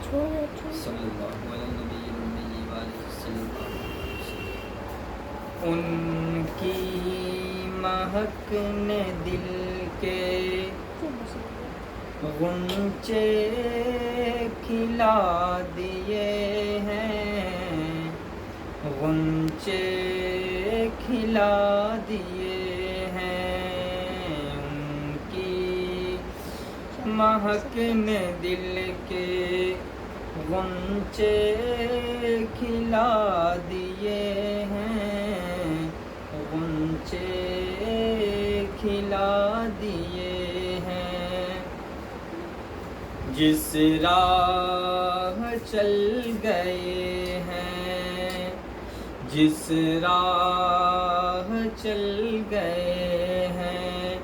صلی اللہ علیہ نبی المی وآلہ وسلم۔ ان کی مہک نے دل کے غنچے کھلا دیے ہیں، غنچے کھلا دیے ہیں، ان کی مہک نے دل کے غنچے کھلا دیے ہیں، غنچے کھلا دیے ہیں۔ جس راہ چل گئے ہیں، جس راہ چل گئے ہیں،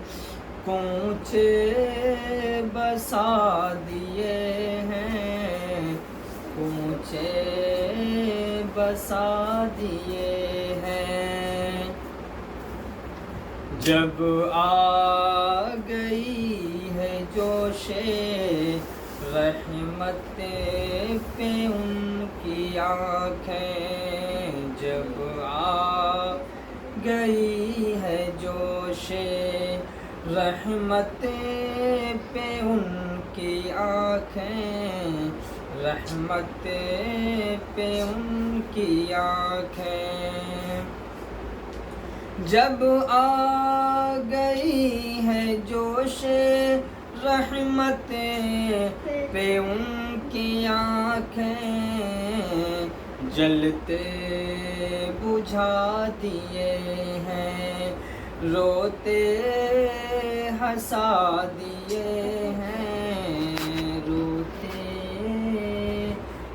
کوچے بسا دیے ہیں، کوچے بسا دیے ہیں۔ جب آ گئی ہے جوش رحمت پہ ان کی آنکھیں، جب آ گئی ہے جوش رحمت پہ ان کی آنکھیں، رحمت پہ ان کی آنکھیں۔ جب آ گئی ہے جوش رحمت پہ ان کی آنکھیں، جلتے بجھا دیے ہیں، روتے ہنسا دیے ہیں، روتے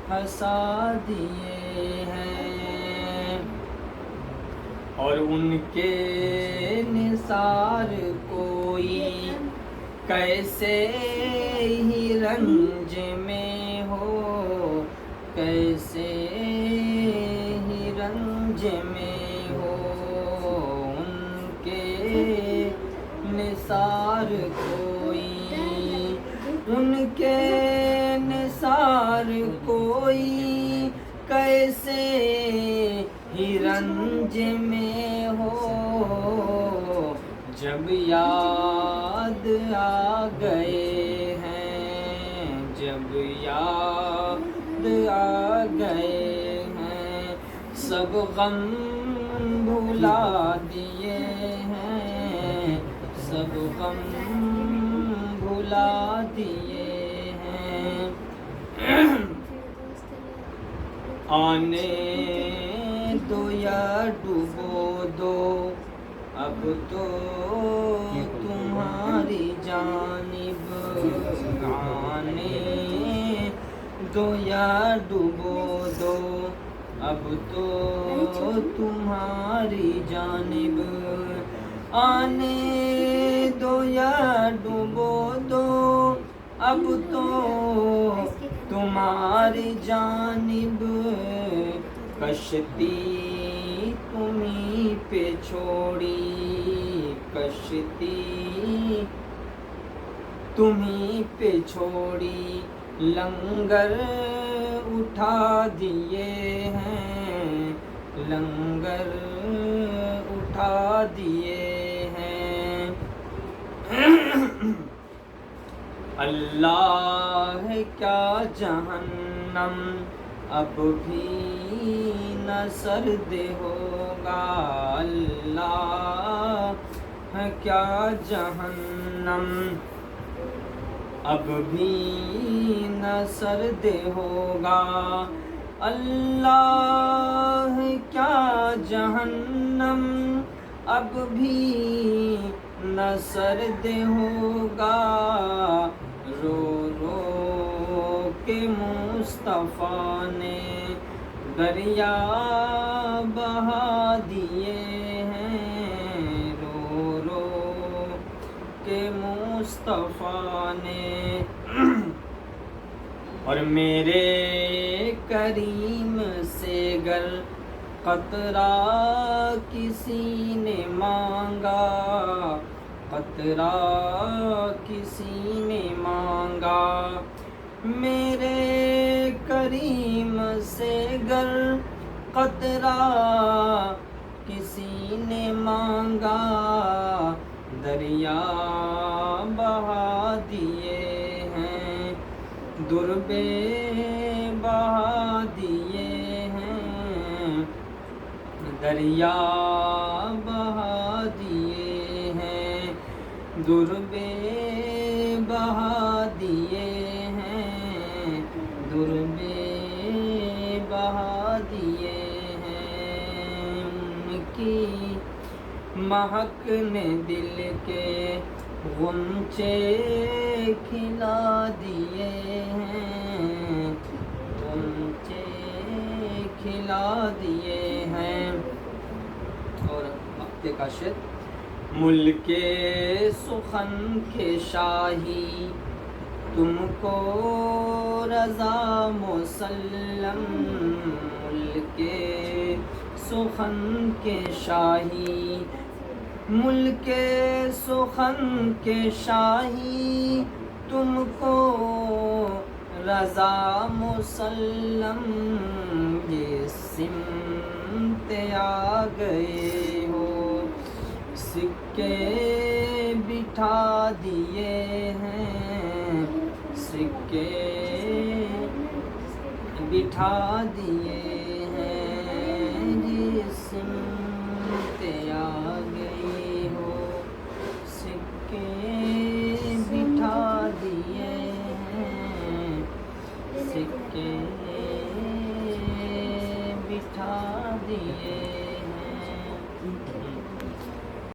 ہنسا دیے ہیں۔ اور ان کے نثار کوئی کیسے ہی رنج میں ہو، کیسے ہی رنج میں ہو، ان کے نثار کوئی، ان کے نثار کوئی کیسے ہی رنج میں ہو، جب یاد آ گئے ہیں، جب یاد آ گئے ہیں، سب غم بھلا دیے ہیں، سب غم بھلا دیے ہیں۔ آنے دو یا ڈبو دو اب تو تمہاری جانب، آنے دو یا ڈبو دو اب تو تمہاری جانب، آنے دو یا ڈبو دو اب تو تمہاری جانب، کشتی تمہیں پہ چھوڑی، کشتی تمہیں پہ چھوڑی، لنگر اٹھا دیے ہیں، لنگر اٹھا دیے ہیں۔ اللہ کیا جہنم اب بھی نہ سرد ہوگا، اللہ کیا جہنم اب بھی نہ سرد ہوگا، اللہ کیا جہنم اب بھی نہ سرد ہوگا، رو رو کے مصطفیٰ نے دریا بہا دیے ہیں، رو رو کے مصطفیٰ نے۔ اور میرے کریم سے گر قطرہ کسی نے مانگا، قطرہ کسی نے مانگا، میرے کریم سے گر قطرہ کسی نے مانگا دریا بہا دیے ہیں، دربے بہا دیے ہیں، دریا بہا دیے ہیں، دربے بہا دیے ہیں، دربے بہا دیے ہیں، ان کی مہک نے دل کے غنچے کھلا دیے ہیں، غنچے کھلا دیے ہیں۔ اور وقت کا شعر، ملک سخن کے شاہی تم کو رضا مسلم، ملک سخن کے شاہی، ملک سخن کے شاہی تم کو رضا مسلم، یہ سمت آ گئے ہو، سکے بٹھا دیے ہیں، سکے بٹھا دیے ہیں، جس سمت آ گئی ہو، سکے